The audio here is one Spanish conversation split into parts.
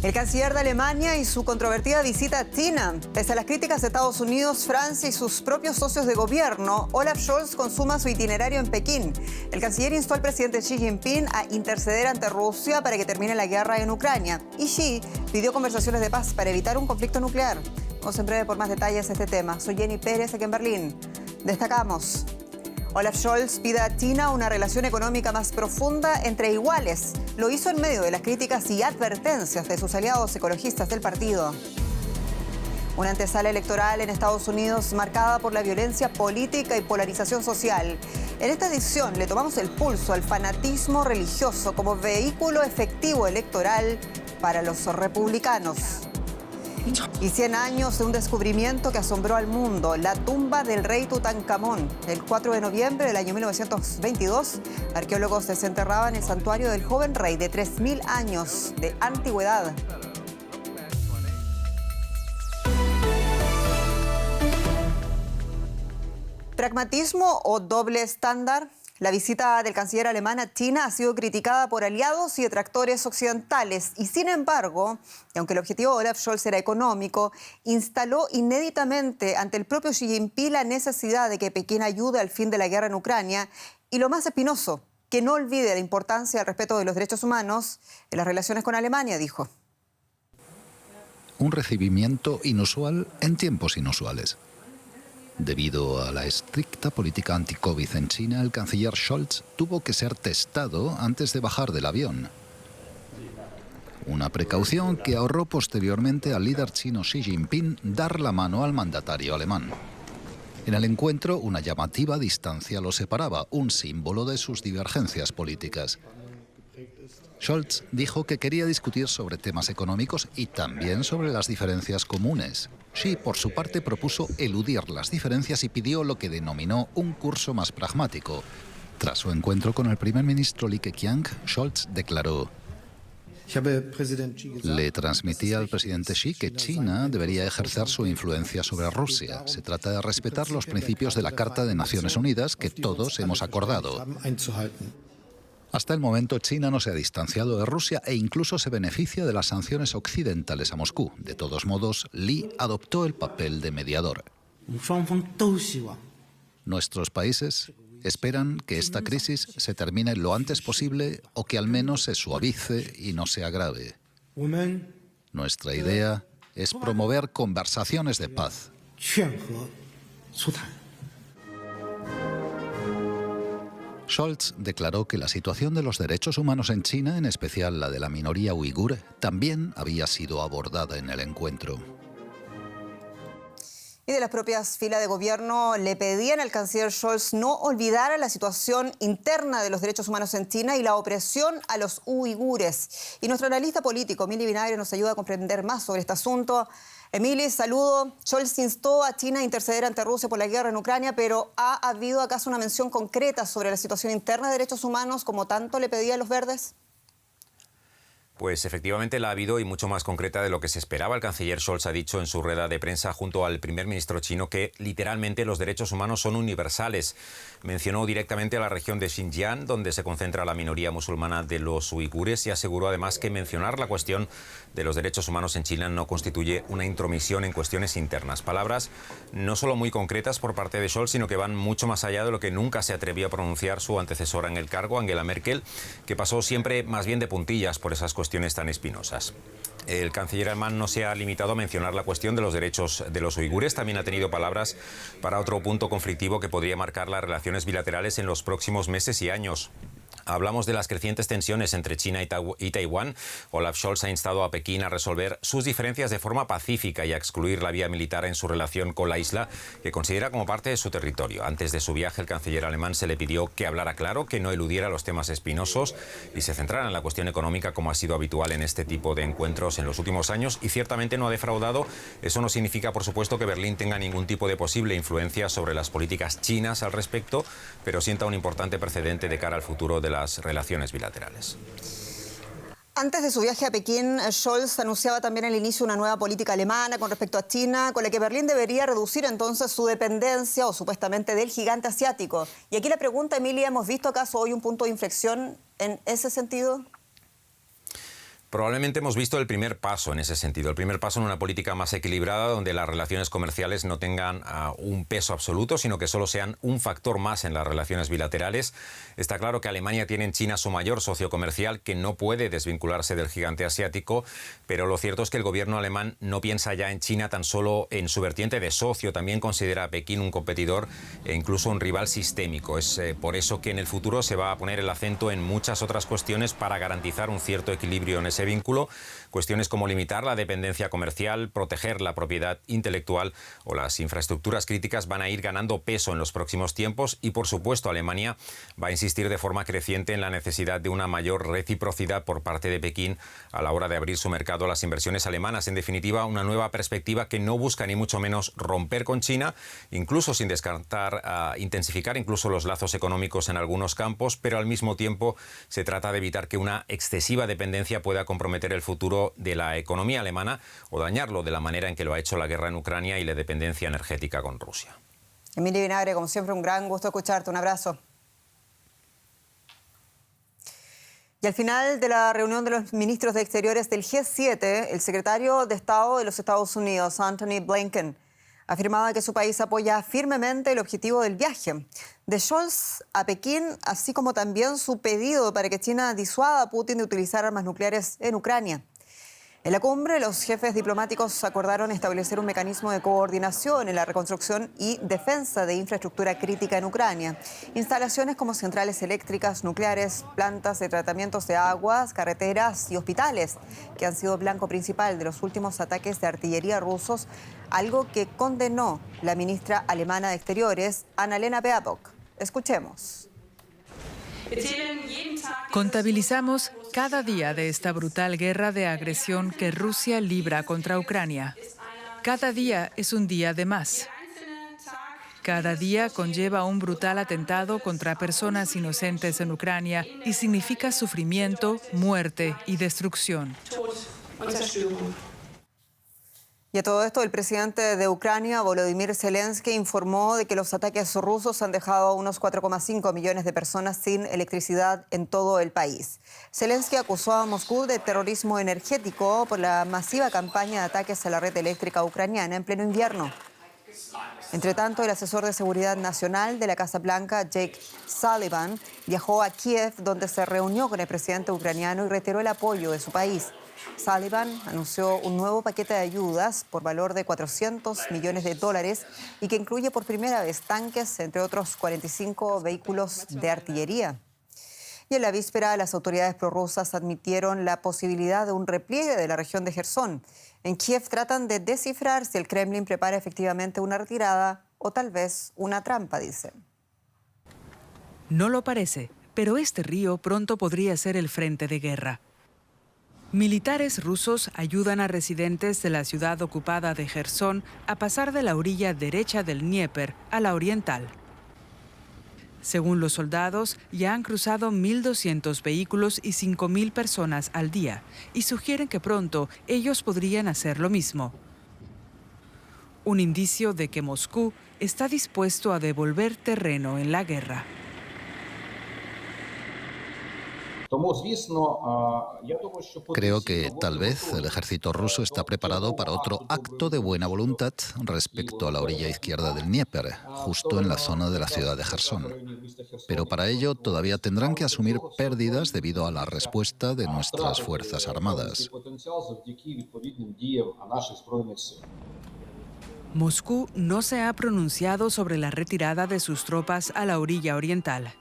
El canciller de Alemania y su controvertida visita a China. Pese a las críticas de Estados Unidos, Francia y sus propios socios de gobierno, Olaf Scholz consuma su itinerario en Pekín. El canciller instó al presidente Xi Jinping a interceder ante Rusia para que termine la guerra en Ucrania. Y Xi pidió conversaciones de paz para evitar un conflicto nuclear. Vamos en breve por más detalles de este tema. Soy Jenny Pérez, aquí en Berlín. Destacamos. Olaf Scholz pide a China una relación económica más profunda entre iguales. Lo hizo en medio de las críticas y advertencias de sus aliados ecologistas del partido. Una antesala electoral en Estados Unidos marcada por la violencia política y polarización social. En esta edición le tomamos el pulso al fanatismo religioso como vehículo efectivo electoral para los republicanos. Y 100 años de un descubrimiento que asombró al mundo, la tumba del rey Tutankamón. El 4 de noviembre del año 1922, arqueólogos desenterraban el santuario del joven rey de 3.000 años de antigüedad. ¿Pragmatismo o doble estándar? La visita del canciller alemán a China ha sido criticada por aliados y detractores occidentales y, sin embargo, y aunque el objetivo de Olaf Scholz era económico, instaló inéditamente ante el propio Xi Jinping la necesidad de que Pekín ayude al fin de la guerra en Ucrania y, lo más espinoso, que no olvide la importancia del respeto de los derechos humanos en las relaciones con Alemania, dijo. Un recibimiento inusual en tiempos inusuales. Debido a la estricta política anti-COVID en China, el canciller Scholz tuvo que ser testado antes de bajar del avión. Una precaución que ahorró posteriormente al líder chino Xi Jinping dar la mano al mandatario alemán. En el encuentro, una llamativa distancia lo separaba, un símbolo de sus divergencias políticas. Scholz dijo que quería discutir sobre temas económicos y también sobre las diferencias comunes. Xi, por su parte, propuso eludir las diferencias y pidió lo que denominó un curso más pragmático. Tras su encuentro con el primer ministro Li Keqiang, Scholz declaró: le transmití al presidente Xi que China debería ejercer su influencia sobre Rusia. Se trata de respetar los principios de la Carta de Naciones Unidas que todos hemos acordado. Hasta el momento, China no se ha distanciado de Rusia e incluso se beneficia de las sanciones occidentales a Moscú. De todos modos, Li adoptó el papel de mediador. Nuestros países esperan que esta crisis se termine lo antes posible o que al menos se suavice y no se agrave. Nuestra idea es promover conversaciones de paz. Scholz declaró que la situación de los derechos humanos en China, en especial la de la minoría uigur, también había sido abordada en el encuentro. Y de las propias filas de gobierno le pedían al canciller Scholz no olvidar la situación interna de los derechos humanos en China y la opresión a los uigures. Y nuestro analista político, Emily Vinagre, nos ayuda a comprender más sobre este asunto. Emily, saludo. Scholz instó a China a interceder ante Rusia por la guerra en Ucrania, pero ¿ha habido acaso una mención concreta sobre la situación interna de derechos humanos como tanto le pedían los verdes? Pues efectivamente la ha habido y mucho más concreta de lo que se esperaba. El canciller Scholz ha dicho en su rueda de prensa junto al primer ministro chino que literalmente los derechos humanos son universales. Mencionó directamente a la región de Xinjiang, donde se concentra la minoría musulmana de los uigures, y aseguró además que mencionar la cuestión de los derechos humanos en China no constituye una intromisión en cuestiones internas. Palabras no solo muy concretas por parte de Scholz, sino que van mucho más allá de lo que nunca se atrevió a pronunciar su antecesora en el cargo, Angela Merkel, que pasó siempre más bien de puntillas por esas cuestiones tan espinosas. El canciller alemán no se ha limitado a mencionar la cuestión de los derechos de los uigures, también ha tenido palabras para otro punto conflictivo que podría marcar las relaciones bilaterales en los próximos meses y años. Hablamos de las crecientes tensiones entre China y Taiwán. Olaf Scholz ha instado a Pekín a resolver sus diferencias de forma pacífica y a excluir la vía militar en su relación con la isla, que considera como parte de su territorio. Antes de su viaje, el canciller alemán se le pidió que hablara claro, que no eludiera los temas espinosos y se centrara en la cuestión económica, como ha sido habitual en este tipo de encuentros en los últimos años, y ciertamente no ha defraudado. Eso no significa, por supuesto, que Berlín tenga ningún tipo de posible influencia sobre las políticas chinas al respecto, pero sienta un importante precedente de cara al futuro de las relaciones bilaterales. Antes de su viaje a Pekín, Scholz anunciaba también el inicio de una nueva política alemana con respecto a China, con la que Berlín debería reducir entonces su dependencia o supuestamente del gigante asiático. Y aquí la pregunta, Emilia, ¿hemos visto acaso hoy un punto de inflexión en ese sentido? Probablemente hemos visto el primer paso en ese sentido, el primer paso en una política más equilibrada donde las relaciones comerciales no tengan un peso absoluto, sino que solo sean un factor más en las relaciones bilaterales. Está claro que Alemania tiene en China su mayor socio comercial, que no puede desvincularse del gigante asiático, pero lo cierto es que el gobierno alemán no piensa ya en China tan solo en su vertiente de socio, también considera a Pekín un competidor e incluso un rival sistémico. Es por eso que en el futuro se va a poner el acento en muchas otras cuestiones para garantizar un cierto equilibrio en ese vínculo, cuestiones como limitar la dependencia comercial, proteger la propiedad intelectual o las infraestructuras críticas van a ir ganando peso en los próximos tiempos y, por supuesto, Alemania va a insistir de forma creciente en la necesidad de una mayor reciprocidad por parte de Pekín a la hora de abrir su mercado a las inversiones alemanas. En definitiva, una nueva perspectiva que no busca ni mucho menos romper con China, incluso sin descartar intensificar incluso los lazos económicos en algunos campos, pero al mismo tiempo se trata de evitar que una excesiva dependencia pueda comprometer el futuro de la economía alemana o dañarlo de la manera en que lo ha hecho la guerra en Ucrania y la dependencia energética con Rusia. Emilio Vinagre, como siempre, un gran gusto escucharte. Un abrazo. Y al final de la reunión de los ministros de Exteriores del G7, el secretario de Estado de los Estados Unidos, Antony Blinken, afirmaba que su país apoya firmemente el objetivo del viaje de Scholz a Pekín, así como también su pedido para que China disuada a Putin de utilizar armas nucleares en Ucrania. En la cumbre, los jefes diplomáticos acordaron establecer un mecanismo de coordinación en la reconstrucción y defensa de infraestructura crítica en Ucrania. Instalaciones como centrales eléctricas, nucleares, plantas de tratamientos de aguas, carreteras y hospitales, que han sido blanco principal de los últimos ataques de artillería rusos, algo que condenó la ministra alemana de Exteriores, Annalena Baerbock. Escuchemos. Contabilizamos cada día de esta brutal guerra de agresión que Rusia libra contra Ucrania. Cada día es un día de más. Cada día conlleva un brutal atentado contra personas inocentes en Ucrania y significa sufrimiento, muerte y destrucción. Y a todo esto, el presidente de Ucrania, Volodymyr Zelensky, informó de que los ataques rusos han dejado a unos 4,5 millones de personas sin electricidad en todo el país. Zelensky acusó a Moscú de terrorismo energético por la masiva campaña de ataques a la red eléctrica ucraniana en pleno invierno. Entre tanto, el asesor de seguridad nacional de la Casa Blanca, Jake Sullivan, viajó a Kiev, donde se reunió con el presidente ucraniano y reiteró el apoyo de su país. Sullivan anunció un nuevo paquete de ayudas por valor de $400 millones y que incluye por primera vez tanques, entre otros 45 vehículos de artillería. Y en la víspera, las autoridades prorrusas admitieron la posibilidad de un repliegue de la región de Jersón. En Kiev tratan de descifrar si el Kremlin prepara efectivamente una retirada o tal vez una trampa, dicen. No lo parece, pero este río pronto podría ser el frente de guerra. Militares rusos ayudan a residentes de la ciudad ocupada de Jersón a pasar de la orilla derecha del Dnieper a la oriental. Según los soldados, ya han cruzado 1.200 vehículos y 5.000 personas al día y sugieren que pronto ellos podrían hacer lo mismo. Un indicio de que Moscú está dispuesto a devolver terreno en la guerra. Creo que tal vez el ejército ruso está preparado para otro acto de buena voluntad respecto a la orilla izquierda del Dnieper, justo en la zona de la ciudad de Jersón. Pero para ello todavía tendrán que asumir pérdidas debido a la respuesta de nuestras Fuerzas Armadas. Moscú no se ha pronunciado sobre la retirada de sus tropas a la orilla oriental.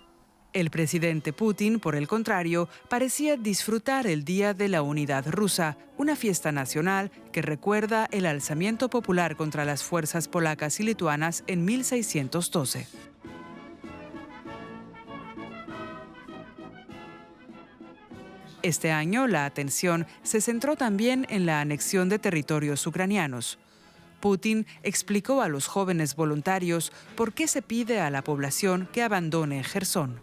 El presidente Putin, por el contrario, parecía disfrutar el Día de la Unidad Rusa, una fiesta nacional que recuerda el alzamiento popular contra las fuerzas polacas y lituanas en 1612. Este año, la atención se centró también en la anexión de territorios ucranianos. Putin explicó a los jóvenes voluntarios por qué se pide a la población que abandone Jersón.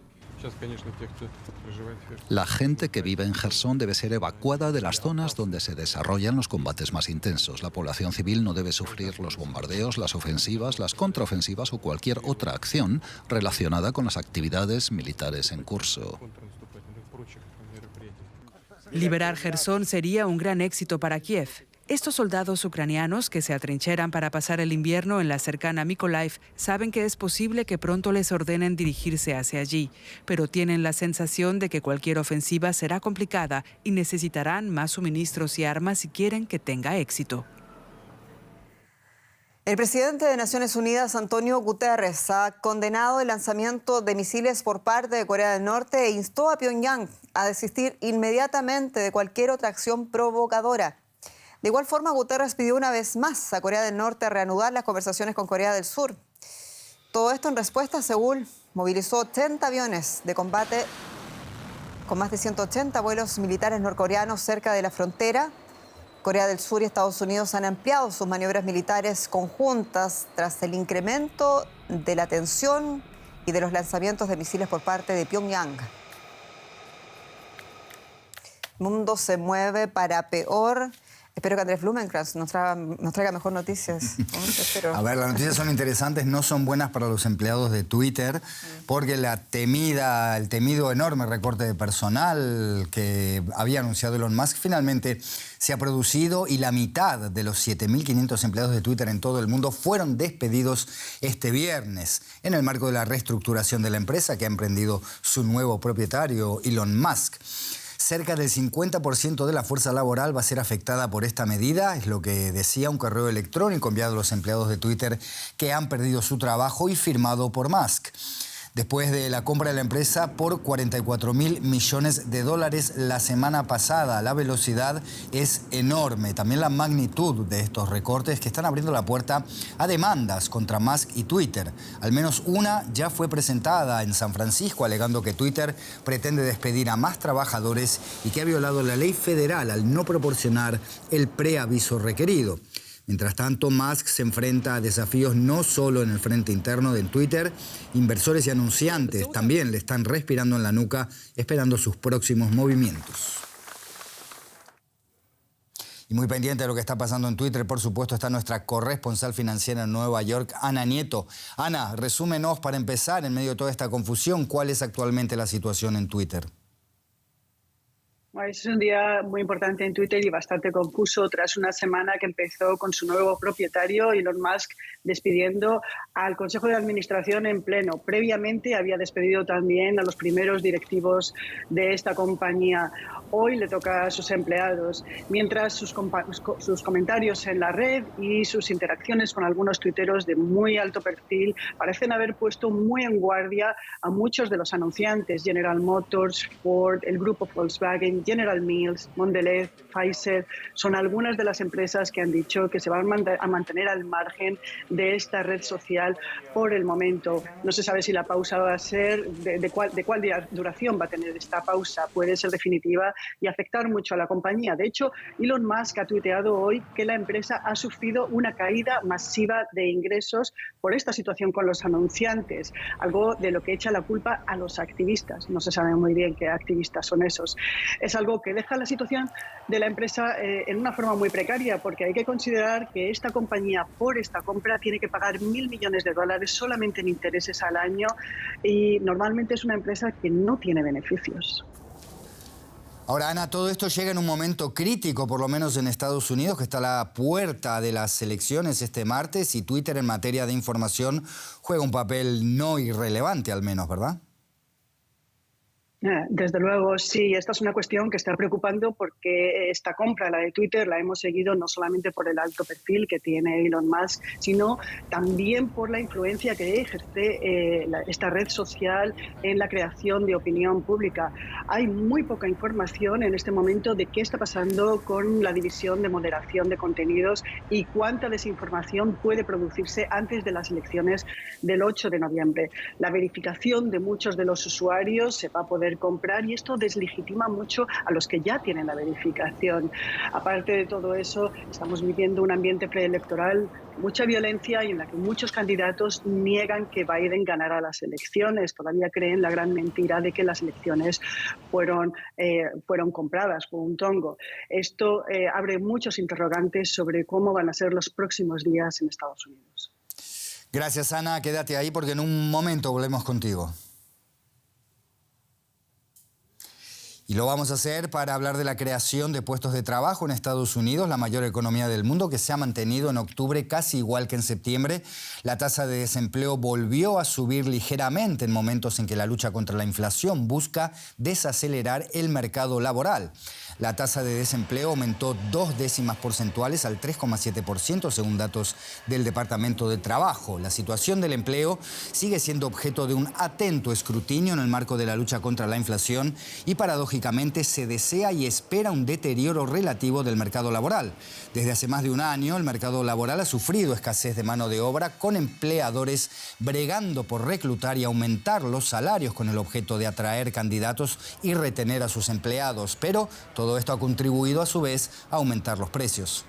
La gente que vive en Jersón debe ser evacuada de las zonas donde se desarrollan los combates más intensos. La población civil no debe sufrir los bombardeos, las ofensivas, las contraofensivas o cualquier otra acción relacionada con las actividades militares en curso. Liberar Jersón sería un gran éxito para Kiev. Estos soldados ucranianos que se atrincheran para pasar el invierno en la cercana Mykolaiv saben que es posible que pronto les ordenen dirigirse hacia allí, pero tienen la sensación de que cualquier ofensiva será complicada y necesitarán más suministros y armas si quieren que tenga éxito. El presidente de Naciones Unidas, Antonio Guterres, ha condenado el lanzamiento de misiles por parte de Corea del Norte e instó a Pyongyang a desistir inmediatamente de cualquier otra acción provocadora. De igual forma, Guterres pidió una vez más a Corea del Norte reanudar las conversaciones con Corea del Sur. Todo esto en respuesta, Seúl movilizó 80 aviones de combate con más de 180 vuelos militares norcoreanos cerca de la frontera. Corea del Sur y Estados Unidos han ampliado sus maniobras militares conjuntas tras el incremento de la tensión y de los lanzamientos de misiles por parte de Pyongyang. El mundo se mueve para peor. Espero que Andrés Blumenkrantz nos traiga mejor noticias. A ver, las noticias son interesantes, no son buenas para los empleados de Twitter, porque el temido enorme recorte de personal que había anunciado Elon Musk finalmente se ha producido y la mitad de los 7.500 empleados de Twitter en todo el mundo fueron despedidos este viernes en el marco de la reestructuración de la empresa que ha emprendido su nuevo propietario, Elon Musk. Cerca del 50% de la fuerza laboral va a ser afectada por esta medida, es lo que decía un correo electrónico enviado a los empleados de Twitter que han perdido su trabajo y firmado por Musk. Después de la compra de la empresa por $44.000 millones la semana pasada, la velocidad es enorme. También la magnitud de estos recortes que están abriendo la puerta a demandas contra Musk y Twitter. Al menos una ya fue presentada en San Francisco, alegando que Twitter pretende despedir a más trabajadores y que ha violado la ley federal al no proporcionar el preaviso requerido. Mientras tanto, Musk se enfrenta a desafíos no solo en el frente interno de Twitter. Inversores y anunciantes también le están respirando en la nuca, esperando sus próximos movimientos. Y muy pendiente de lo que está pasando en Twitter, por supuesto, está nuestra corresponsal financiera en Nueva York, Ana Nieto. Ana, resúmenos para empezar, en medio de toda esta confusión, ¿cuál es actualmente la situación en Twitter? Es un día muy importante en Twitter y bastante confuso tras una semana que empezó con su nuevo propietario, Elon Musk, despidiendo al Consejo de Administración en pleno. Previamente había despedido también a los primeros directivos de esta compañía. Hoy le toca a sus empleados, mientras sus comentarios en la red y sus interacciones con algunos tuiteros de muy alto perfil parecen haber puesto muy en guardia a muchos de los anunciantes: General Motors, Ford, el grupo Volkswagen, General Mills, Mondelez, Pfizer. Son algunas de las empresas que han dicho que se van a mantener al margen de esta red social por el momento. No se sabe si la pausa va a ser, de cuál duración va a tener esta pausa. Puede ser definitiva y afectar mucho a la compañía. De hecho, Elon Musk ha tuiteado hoy que la empresa ha sufrido una caída masiva de ingresos por esta situación con los anunciantes, algo de lo que echa la culpa a los activistas. No se sabe muy bien qué activistas son esos. Es algo que deja la situación de la empresa en una forma muy precaria, porque hay que considerar que esta compañía, por esta compra, tiene que pagar $1.000 millones solamente en intereses al año, y normalmente es una empresa que no tiene beneficios. Ahora, Ana, todo esto llega en un momento crítico, por lo menos en Estados Unidos, que está a la puerta de las elecciones este martes, y Twitter en materia de información juega un papel no irrelevante, al menos, ¿verdad? Desde luego, sí. Esta es una cuestión que está preocupando porque esta compra, la de Twitter, la hemos seguido no solamente por el alto perfil que tiene Elon Musk, sino también por la influencia que ejerce esta red social en la creación de opinión pública. Hay muy poca información en este momento de qué está pasando con la división de moderación de contenidos y cuánta desinformación puede producirse antes de las elecciones del 8 de noviembre. La verificación de muchos de los usuarios se va a poder comprar, y esto deslegitima mucho a los que ya tienen la verificación. Aparte de todo eso, estamos viviendo un ambiente preelectoral, mucha violencia, y en la que muchos candidatos niegan que Biden ganara las elecciones. Todavía creen la gran mentira de que las elecciones fueron compradas por un tongo. Esto abre muchos interrogantes sobre cómo van a ser los próximos días en Estados Unidos. Gracias, Ana. Quédate ahí porque en un momento volvemos contigo. Y lo vamos a hacer para hablar de la creación de puestos de trabajo en Estados Unidos, la mayor economía del mundo, que se ha mantenido en octubre casi igual que en septiembre. La tasa de desempleo volvió a subir ligeramente en momentos en que la lucha contra la inflación busca desacelerar el mercado laboral. La tasa de desempleo aumentó 2 décimas porcentuales al 3,7% según datos del Departamento de Trabajo. La situación del empleo sigue siendo objeto de un atento escrutinio en el marco de la lucha contra la inflación y paradójicamente se desea y espera un deterioro relativo del mercado laboral. Desde hace más de un año el mercado laboral ha sufrido escasez de mano de obra, con empleadores bregando por reclutar y aumentar los salarios con el objeto de atraer candidatos y retener a sus empleados. Pero todo esto ha contribuido a su vez a aumentar los precios.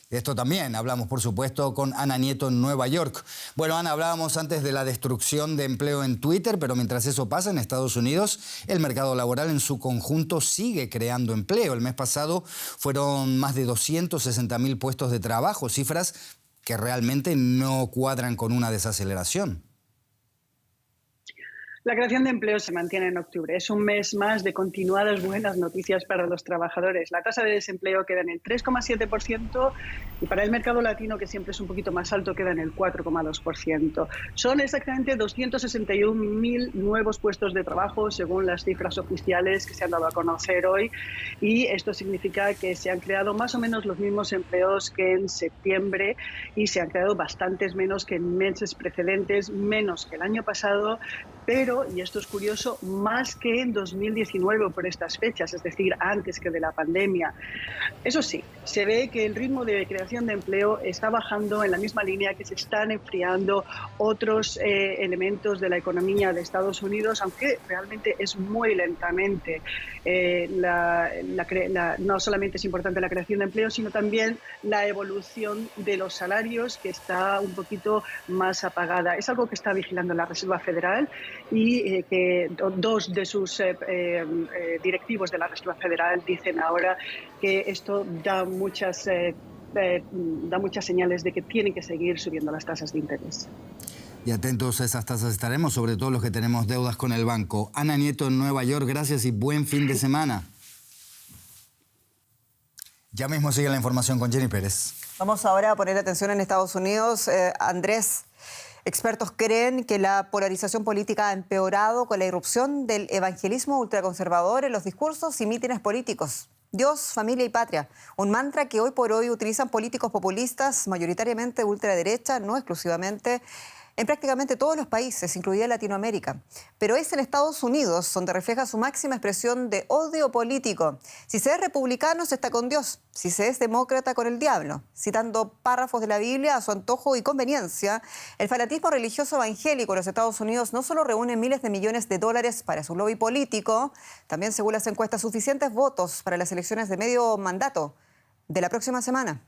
De esto también hablamos, por supuesto, con Ana Nieto en Nueva York. Bueno, Ana, hablábamos antes de la destrucción de empleo en Twitter, pero mientras eso pasa en Estados Unidos, el mercado laboral en su conjunto sigue creando empleo. El mes pasado fueron más de 260.000 puestos de trabajo, cifras que realmente no cuadran con una desaceleración. La creación de empleo se mantiene en octubre. Es un mes más de continuadas buenas noticias para los trabajadores. La tasa de desempleo queda en el 3,7% y para el mercado latino, que siempre es un poquito más alto, queda en el 4,2%. Son exactamente 261.000 nuevos puestos de trabajo según las cifras oficiales que se han dado a conocer hoy, y esto significa que se han creado más o menos los mismos empleos que en septiembre y se han creado bastantes menos que en meses precedentes, menos que el año pasado, pero, y esto es curioso, más que en 2019 por estas fechas, es decir, antes que de la pandemia. Eso sí, se ve que el ritmo de creación de empleo está bajando en la misma línea que se están enfriando otros elementos de la economía de Estados Unidos, aunque realmente es muy lentamente. No solamente es importante la creación de empleo, sino también la evolución de los salarios, que está un poquito más apagada. Es algo que está vigilando la Reserva Federal, y que dos de sus directivos de la Reserva Federal dicen ahora que esto da muchas señales de que tienen que seguir subiendo las tasas de interés. Y atentos a esas tasas estaremos, sobre todo los que tenemos deudas con el banco. Ana Nieto en Nueva York, gracias y buen fin de semana. Ya mismo sigue la información con Jenny Pérez. Vamos ahora a poner atención en Estados Unidos. Andrés, expertos creen que la polarización política ha empeorado con la irrupción del evangelismo ultraconservador en los discursos y mítines políticos. Dios, familia y patria, un mantra que hoy por hoy utilizan políticos populistas, mayoritariamente ultraderecha, no exclusivamente, en prácticamente todos los países, incluida Latinoamérica. Pero es en Estados Unidos donde refleja su máxima expresión de odio político. Si se es republicano, se está con Dios. Si se es demócrata, con el diablo. Citando párrafos de la Biblia a su antojo y conveniencia, el fanatismo religioso evangélico en los Estados Unidos no solo reúne miles de millones de dólares para su lobby político, también, según las encuestas, suficientes votos para las elecciones de medio mandato de la próxima semana.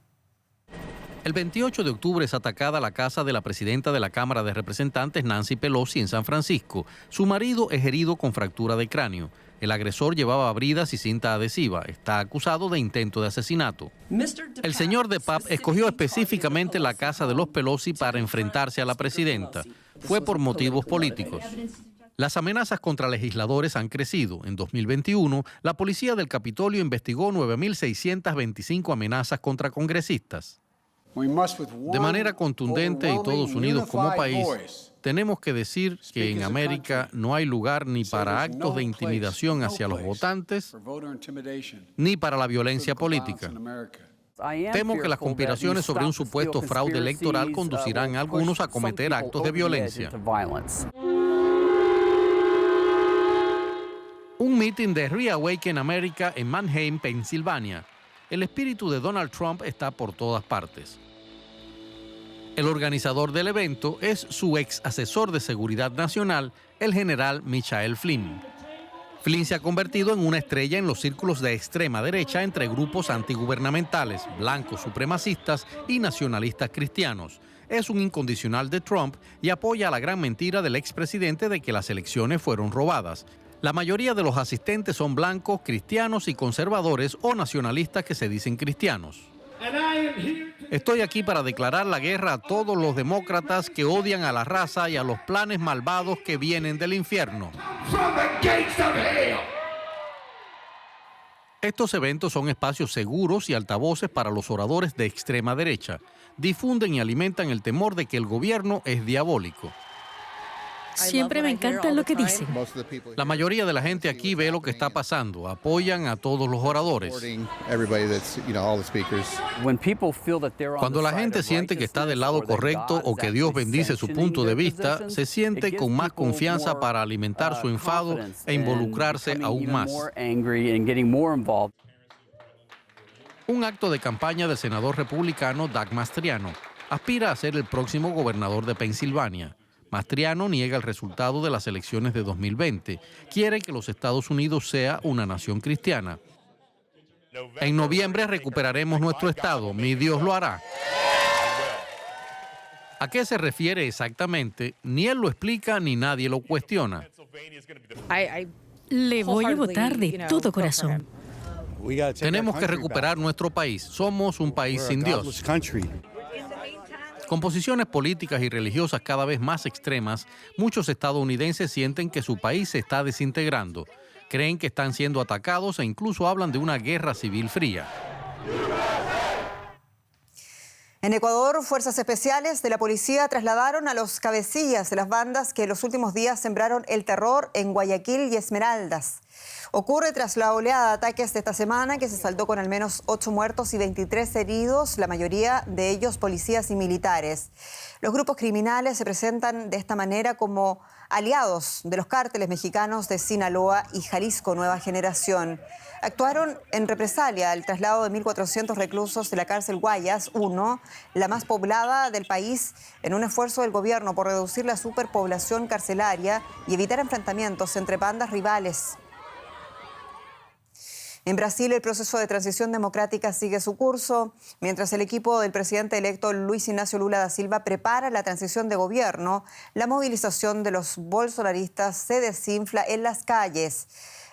El 28 de octubre es atacada la casa de la presidenta de la Cámara de Representantes, Nancy Pelosi, en San Francisco. Su marido es herido con fractura de cráneo. El agresor llevaba bridas y cinta adhesiva. Está acusado de intento de asesinato. El señor DePape escogió específicamente la casa de los Pelosi para enfrentarse a la presidenta. Fue por motivos políticos. Las amenazas contra legisladores han crecido. En 2021, la policía del Capitolio investigó 9.625 amenazas contra congresistas. De manera contundente y todos unidos como país, tenemos que decir que en América no hay lugar ni para actos de intimidación hacia los votantes, ni para la violencia política. Temo que las conspiraciones sobre un supuesto fraude electoral conducirán a algunos a cometer actos de violencia. Un mitin de Reawaken America en Mannheim, Pensilvania. El espíritu de Donald Trump está por todas partes. El organizador del evento es su ex asesor de seguridad nacional, el general Michael Flynn. Flynn se ha convertido en una estrella en los círculos de extrema derecha entre grupos antigubernamentales, blancos supremacistas y nacionalistas cristianos. Es un incondicional de Trump y apoya la gran mentira del expresidente de que las elecciones fueron robadas. La mayoría de los asistentes son blancos, cristianos y conservadores o nacionalistas que se dicen cristianos. Estoy aquí para declarar la guerra a todos los demócratas que odian a la raza y a los planes malvados que vienen del infierno. Estos eventos son espacios seguros y altavoces para los oradores de extrema derecha. Difunden y alimentan el temor de que el gobierno es diabólico. Siempre me encanta lo que dicen. La mayoría de la gente aquí ve lo que está pasando, apoyan a todos los oradores. Cuando la gente siente que está del lado correcto o que Dios bendice su punto de vista, se siente con más confianza para alimentar su enfado e involucrarse aún más. Un acto de campaña del senador republicano Doug Mastriano aspira a ser el próximo gobernador de Pensilvania. Mastriano niega el resultado de las elecciones de 2020. Quiere que los Estados Unidos sea una nación cristiana. En noviembre recuperaremos nuestro estado. Mi Dios lo hará. ¿A qué se refiere exactamente? Ni él lo explica ni nadie lo cuestiona. Le voy a votar de todo corazón. Tenemos que recuperar nuestro país. Somos un país sin Dios. Con posiciones políticas y religiosas cada vez más extremas, muchos estadounidenses sienten que su país se está desintegrando. Creen que están siendo atacados e incluso hablan de una guerra civil fría. En Ecuador, fuerzas especiales de la policía trasladaron a los cabecillas de las bandas que en los últimos días sembraron el terror en Guayaquil y Esmeraldas. Ocurre tras la oleada de ataques de esta semana que se saldó con al menos 8 muertos y 23 heridos, la mayoría de ellos policías y militares. Los grupos criminales se presentan de esta manera como aliados de los cárteles mexicanos de Sinaloa y Jalisco Nueva Generación. Actuaron en represalia al traslado de 1.400 reclusos de la cárcel Guayas 1, la más poblada del país, en un esfuerzo del gobierno por reducir la superpoblación carcelaria y evitar enfrentamientos entre bandas rivales. En Brasil, el proceso de transición democrática sigue su curso. Mientras el equipo del presidente electo Luis Ignacio Lula da Silva prepara la transición de gobierno, la movilización de los bolsonaristas se desinfla en las calles.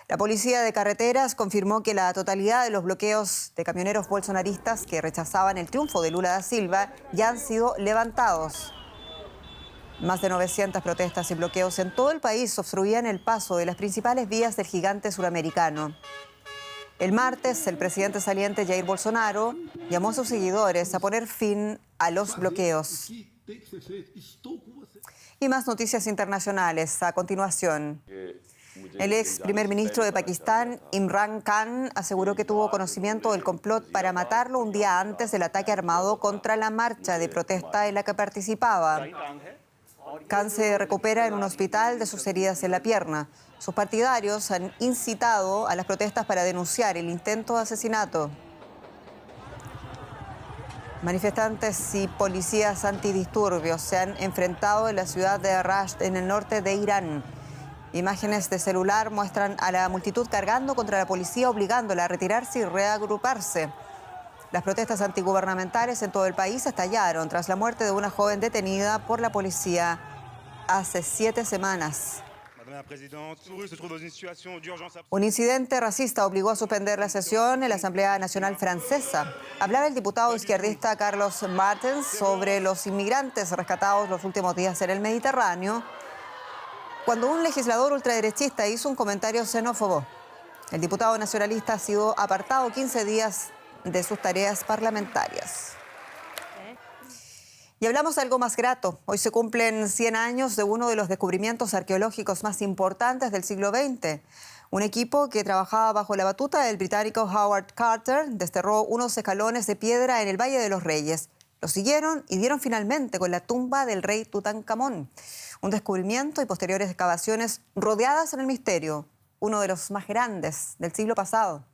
La policía de carreteras confirmó que la totalidad de los bloqueos de camioneros bolsonaristas que rechazaban el triunfo de Lula da Silva ya han sido levantados. Más de 900 protestas y bloqueos en todo el país obstruían el paso de las principales vías del gigante suramericano. El martes, el presidente saliente Jair Bolsonaro llamó a sus seguidores a poner fin a los bloqueos. Y más noticias internacionales a continuación. El ex primer ministro de Pakistán, Imran Khan, aseguró que tuvo conocimiento del complot para matarlo un día antes del ataque armado contra la marcha de protesta en la que participaba. Khan se recupera en un hospital de sus heridas en la pierna. Sus partidarios han incitado a las protestas para denunciar el intento de asesinato. Manifestantes y policías antidisturbios se han enfrentado en la ciudad de Rasht, en el norte de Irán. Imágenes de celular muestran a la multitud cargando contra la policía, obligándola a retirarse y reagruparse. Las protestas antigubernamentales en todo el país estallaron tras la muerte de una joven detenida por la policía hace 7 semanas. Un incidente racista obligó a suspender la sesión en la Asamblea Nacional Francesa. Hablaba el diputado izquierdista Carlos Martens sobre los inmigrantes rescatados los últimos días en el Mediterráneo, cuando un legislador ultraderechista hizo un comentario xenófobo. El diputado nacionalista ha sido apartado 15 días de sus tareas parlamentarias. Y hablamos de algo más grato. Hoy se cumplen 100 años de uno de los descubrimientos arqueológicos más importantes del siglo XX. Un equipo que trabajaba bajo la batuta del británico Howard Carter desterró unos escalones de piedra en el Valle de los Reyes. Los siguieron y dieron finalmente con la tumba del rey Tutankamón. Un descubrimiento y posteriores excavaciones rodeadas en el misterio, uno de los más grandes del siglo pasado.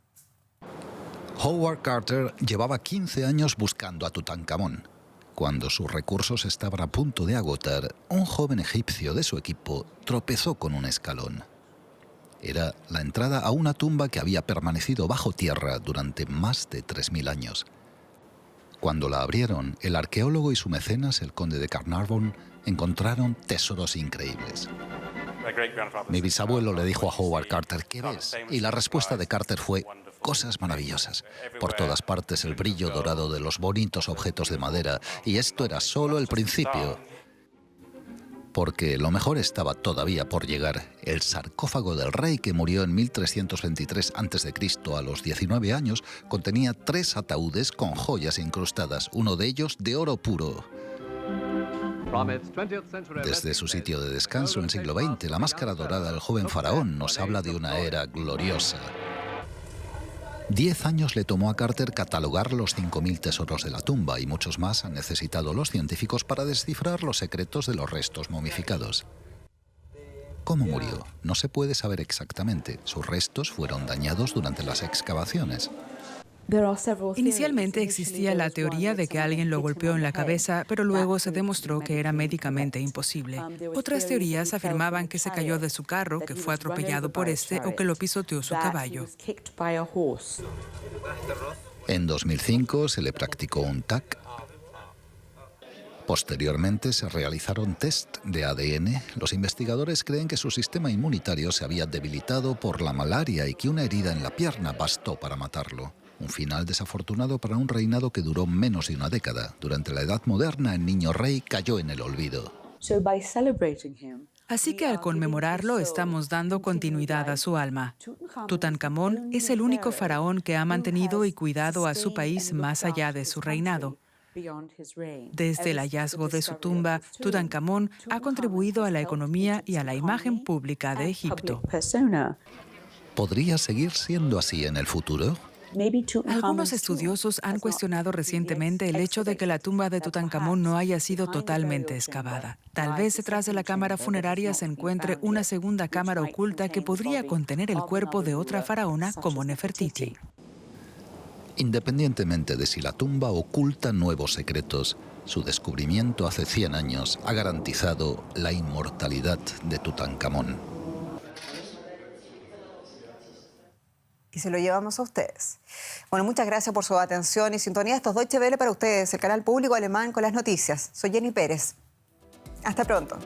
Howard Carter llevaba 15 años buscando a Tutankamón. Cuando sus recursos estaban a punto de agotar, un joven egipcio de su equipo tropezó con un escalón. Era la entrada a una tumba que había permanecido bajo tierra durante más de 3.000 años. Cuando la abrieron, el arqueólogo y su mecenas, el conde de Carnarvon, encontraron tesoros increíbles. Mi bisabuelo le dijo a Howard Carter, ¿qué ves? Y la respuesta de Carter fue, cosas maravillosas. Por todas partes el brillo dorado de los bonitos objetos de madera, y esto era solo el principio. Porque lo mejor estaba todavía por llegar. El sarcófago del rey, que murió en 1323 a.C. a los 19 años, contenía 3 ataúdes con joyas incrustadas, uno de ellos de oro puro. Desde su sitio de descanso en el siglo XX, la máscara dorada del joven faraón nos habla de una era gloriosa. 10 años le tomó a Carter catalogar los 5.000 tesoros de la tumba, y muchos más han necesitado los científicos para descifrar los secretos de los restos momificados. ¿Cómo murió? No se puede saber exactamente. Sus restos fueron dañados durante las excavaciones. Inicialmente existía la teoría de que alguien lo golpeó en la cabeza, pero luego se demostró que era médicamente imposible. Otras teorías afirmaban que se cayó de su carro, que fue atropellado por este o que lo pisoteó su caballo. En 2005 se le practicó un TAC. Posteriormente se realizaron test de ADN. Los investigadores creen que su sistema inmunitario se había debilitado por la malaria y que una herida en la pierna bastó para matarlo. Un final desafortunado para un reinado que duró menos de una década. Durante la Edad Moderna, el niño rey cayó en el olvido. Así que al conmemorarlo estamos dando continuidad a su alma. Tutankamón es el único faraón que ha mantenido y cuidado a su país más allá de su reinado. Desde el hallazgo de su tumba, Tutankamón ha contribuido a la economía y a la imagen pública de Egipto. ¿Podría seguir siendo así en el futuro? Algunos estudiosos han cuestionado recientemente el hecho de que la tumba de Tutankamón no haya sido totalmente excavada. Tal vez detrás de la cámara funeraria se encuentre una segunda cámara oculta que podría contener el cuerpo de otra faraona como Nefertiti. Independientemente de si la tumba oculta nuevos secretos, su descubrimiento hace 100 años ha garantizado la inmortalidad de Tutankamón. Y se lo llevamos a ustedes. Bueno, muchas gracias por su atención y sintonía. Esto es Deutsche Welle para ustedes, el canal público alemán con las noticias. Soy Jenny Pérez. Hasta pronto.